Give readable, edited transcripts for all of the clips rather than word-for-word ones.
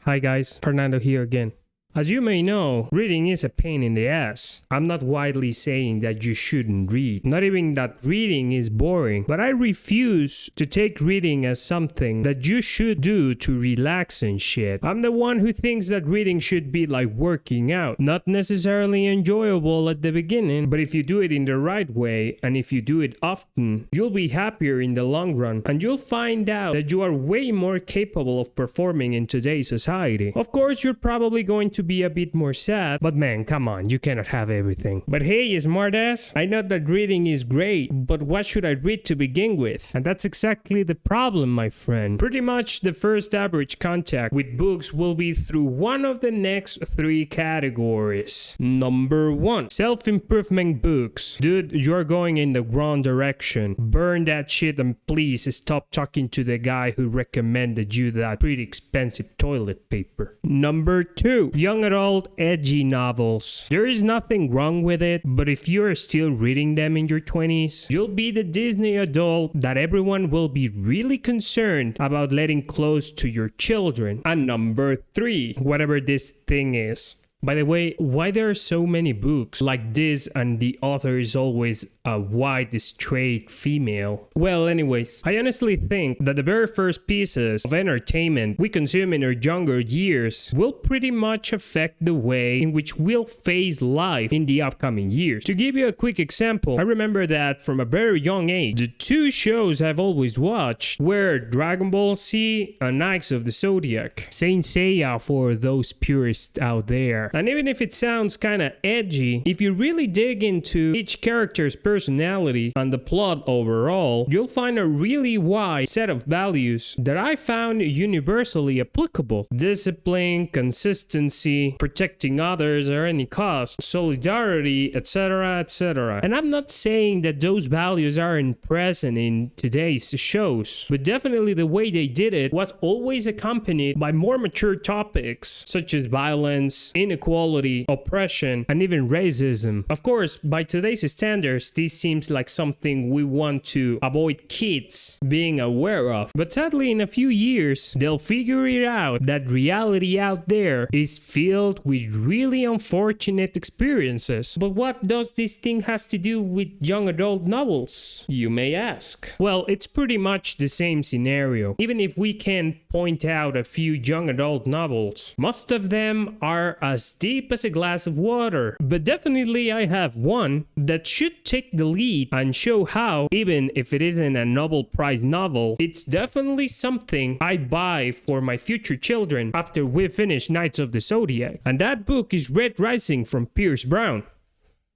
Hi guys, Fernando here again. As you may know, reading is a pain in the ass. I'm not widely saying that you shouldn't read, not even that reading is boring, but I refuse to take reading as something that you should do to relax and shit. I'm the one who thinks that reading should be like working out, not necessarily enjoyable at the beginning, but if you do it in the right way and if you do it often, you'll be happier in the long run and you'll find out that you are way more capable of performing in today's society. Of course, you're probably going to be a bit more sad, but man, come on, you cannot have everything. But hey, smartass, I know that reading is great, but what should I read to begin with? And that's exactly the problem, my friend. Pretty much the first average contact with books will be through one of the next three categories. Number 1, self-improvement books. Dude, you're going in the wrong direction. Burn that shit and please stop talking to the guy who recommended you that pretty expensive toilet paper. Number 2, young adult edgy novels. There is nothing wrong with it, but if you're still reading them in your 20s, you'll be the Disney adult that everyone will be really concerned about letting close to your children. And number 3, whatever this thing is. By the way, why there are so many books like this and the author is always a white, straight female? Well, anyways, I honestly think that the very first pieces of entertainment we consume in our younger years will pretty much affect the way in which we'll face life in the upcoming years. To give you a quick example, I remember that from a very young age, the two shows I've always watched were Dragon Ball Z and Knights of the Zodiac. Saint Seiya for those purists out there. And even if it sounds kinda edgy, if you really dig into each character's personality and the plot overall, you'll find a really wide set of values that I found universally applicable. Discipline, consistency, protecting others at any cost, solidarity, etc, etc. And I'm not saying that those values aren't present in today's shows, but definitely the way they did it was always accompanied by more mature topics such as violence, inequality, oppression, and even racism. Of course, by today's standards, this seems like something we want to avoid kids being aware of. But sadly, in a few years, they'll figure it out that reality out there is filled with really unfortunate experiences. But what does this thing has to do with young adult novels, you may ask? Well, it's pretty much the same scenario. Even if we can point out a few young adult novels, most of them are as deep as a glass of water. But definitely I have one that should take the lead and show how, even if it isn't a Nobel Prize novel, it's definitely something I'd buy for my future children after we finish Knights of the Zodiac. And that book is Red Rising from Pierce Brown.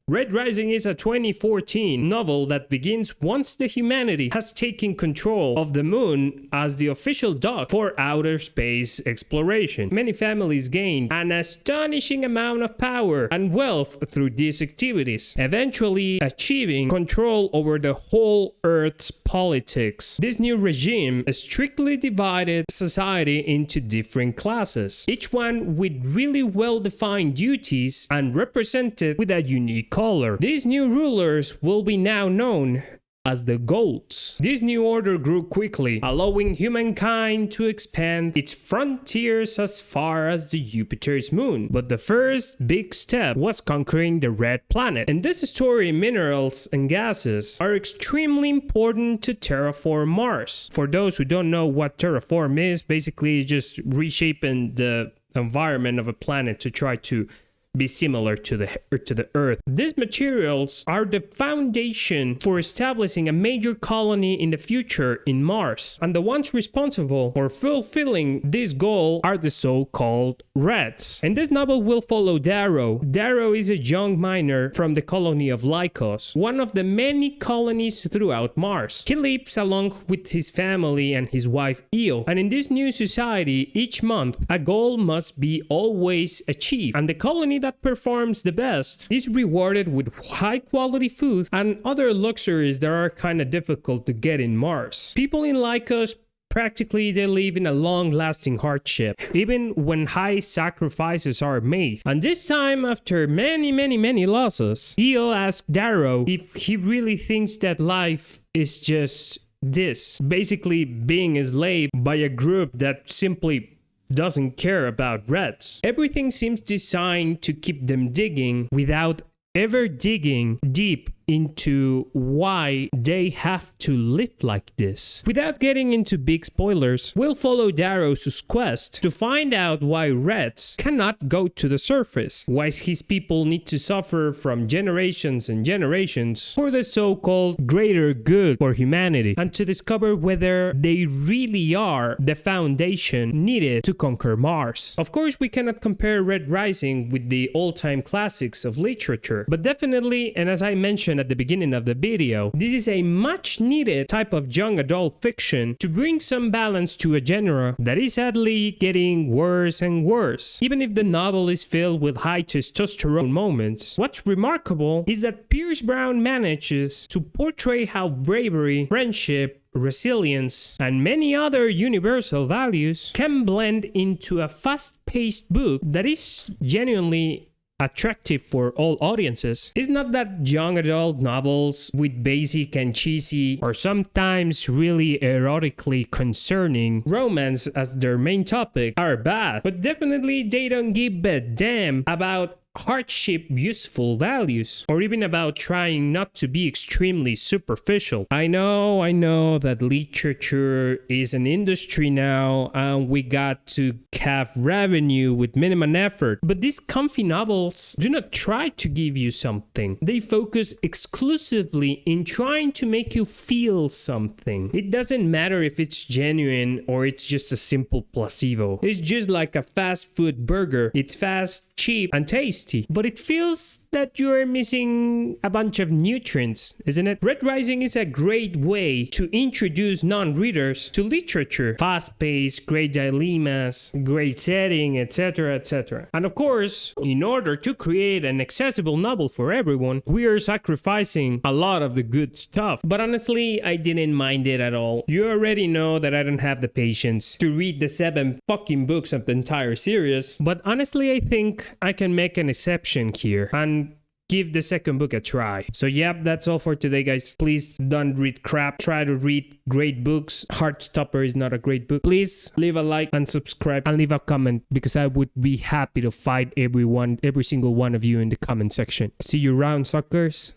Red Rising is a 2014 novel that begins once the humanity has taken control of the moon as the official dock for outer space exploration. Many families gain an astonishing amount of power and wealth through these activities, eventually achieving control over the whole Earth's politics. This new regime strictly divided society into different classes, each one with really well-defined duties and represented with a unique color. These new rulers will be now known as the Golds. This new order grew quickly, allowing humankind to expand its frontiers as far as the Jupiter's moon. But the first big step was conquering the Red Planet. In this story, minerals and gases are extremely important to terraform Mars. For those who don't know what terraform is, basically it's just reshaping the environment of a planet to try to be similar to the Earth. These materials are the foundation for establishing a major colony in the future in Mars, and the ones responsible for fulfilling this goal are the so-called Reds. And this novel will follow Darrow. Darrow is a young miner from the colony of Lycos, one of the many colonies throughout Mars. He lives along with his family and his wife Io, and in this new society, each month a goal must be always achieved, and the colony that performs the best is rewarded with high quality food and other luxuries that are kind of difficult to get in Mars. People in Lycos practically they live in a long-lasting hardship, even when high sacrifices are made. And this time, after many losses, Io asked Darrow if he really thinks that life is just this, basically being enslaved by a group that simply doesn't care about reds. Everything seems designed to keep them digging without ever digging deep into why they have to live like this. Without getting into big spoilers, we'll follow Darrow's quest to find out why Reds cannot go to the surface, why his people need to suffer from generations and generations for the so-called greater good for humanity, and to discover whether they really are the foundation needed to conquer Mars. Of course, we cannot compare Red Rising with the all-time classics of literature, but definitely, and as I mentioned at the beginning of the video, this is a much needed type of young adult fiction to bring some balance to a genre that is sadly getting worse and worse. Even if the novel is filled with high testosterone moments, what's remarkable is that Pierce Brown manages to portray how bravery, friendship, resilience, and many other universal values can blend into a fast-paced book that is genuinely attractive for all audiences. It's not that young adult novels with basic and cheesy or sometimes really erotically concerning romance as their main topic are bad, but definitely they don't give a damn about hardship, useful values, or even about trying not to be extremely superficial. I know that literature is an industry now and we got to have revenue with minimum effort, but these comfy novels do not try to give you something. They focus exclusively in trying to make you feel something. It doesn't matter if it's genuine or it's just a simple placebo. It's just like a fast food burger. It's fast, cheap, and tasty, but it feels that you're missing a bunch of nutrients, isn't it? Red Rising is a great way to introduce non-readers to literature. Fast-paced, great dilemmas, great setting, etc, etc. And of course, in order to create an accessible novel for everyone, we are sacrificing a lot of the good stuff. But honestly, I didn't mind it at all. You already know that I don't have the patience to read the 7 fucking books of the entire series, but honestly, I think I can make an exception here and give the second book a try. So yep, that's all for today, guys. Please don't read crap. Try to read great books. Heartstopper is not a great book. Please leave a like and subscribe and leave a comment because I would be happy to fight every single one of you in the comment section. See you around, suckers.